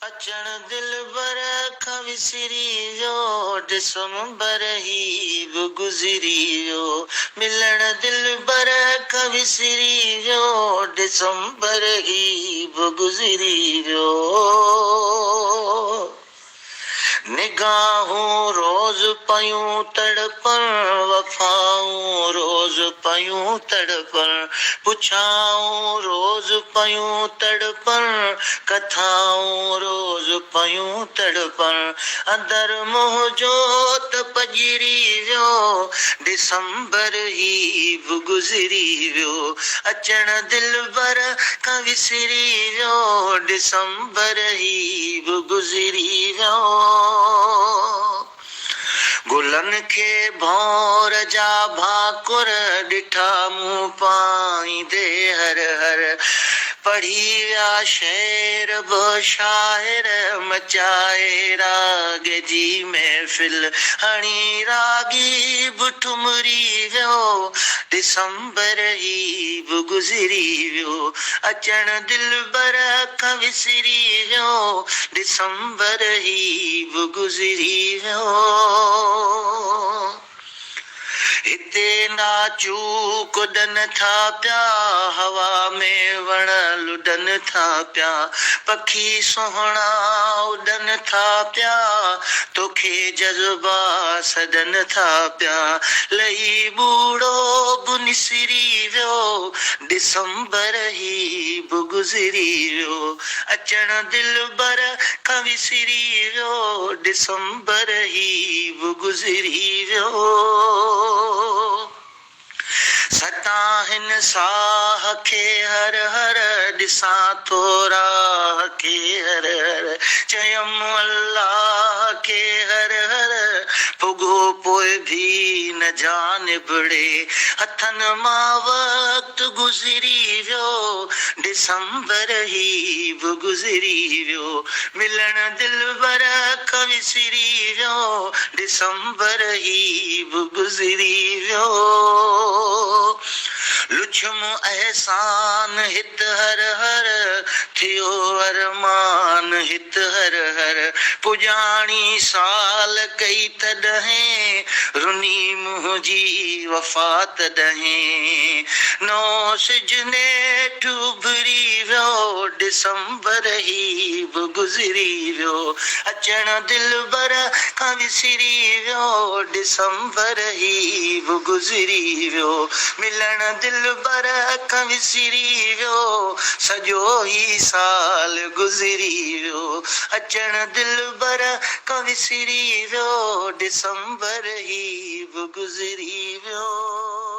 अचण दिलबर खां विसरी वियो, डिसंबर ही बि गुज़री वियो। मिलण दिलबर खां विसरी वियो, डिसंबर ही बि गुज़री वियो। निगाहूं रोज पयूं तड़पण, वफ़ाऊं रोज पयूं तड़पण, पुछाऊं रोज पयूं तड़पण, कथाऊं रोज पयूं तड़पण। अंदर मुंहिंजो त पजरी वियो, डिसंबर ही बि गुज़री वियो। अचण दिलबर खां विसरी वियो, डिसंबर ही बि गुज़री वियो। गुलनि खे भौर जा भाकुर ॾिठा मूं पाईंदे हर हर, पढ़ी विया शेर बि शाइर, मचाए राग जी महफ़िल, हणी रागी बि ठुमरी वियो, डिसंबर ही बि गुज़री वियो। अचण दिलबर खां विसरी वियो, डिसंबर ही बि गुज़री वियो। हिते नाचू कुॾनि था पिया, हवा में वण लुॾनि था पिया, पखी सुहिणा उॾनि था पिया, तोखे जज़्बा सॾनि था पिया। लही बूढ़ो बि निसिरी वियो, डिसंबर ही बि गुज़री वियो। अचण दिलबर खां विसरी वियो, डिसंबर ही बि गुज़री वियो। सतां हिन साह खे हर हर, ॾिसां थो राह खे हर हर, चयमि अल्लाह खे हर हर, पुॻो पोइ बि न जानिबड़े, हथनि मां वक़्तु गुज़री वियो, डिसंबर ही बि गुज़री वियो। मिलण दिलबर खां विसरी वियो, डिसंबर ही बि गुज़री वियो। लुछम एहसान हित हर हर, थियो अरमान हित हर हर, पुॼाणी साल कई तॾहिं, रुनी मुंहिंजी वफ़ा तॾहिं। नओं सिजु नेठि उभरी वियो, डिसंबर ही बि गुज़री वियो। अचण दिलबर खां विसरी वियो, डिसंबर ही बि गुज़री वियो। मिलण दिलबर खां विसरी वियो, सॼो ही साल गुज़री वियो। अचण दिलबर खां विसरी वियो, डिसंबर ही बि गुज़री वियो।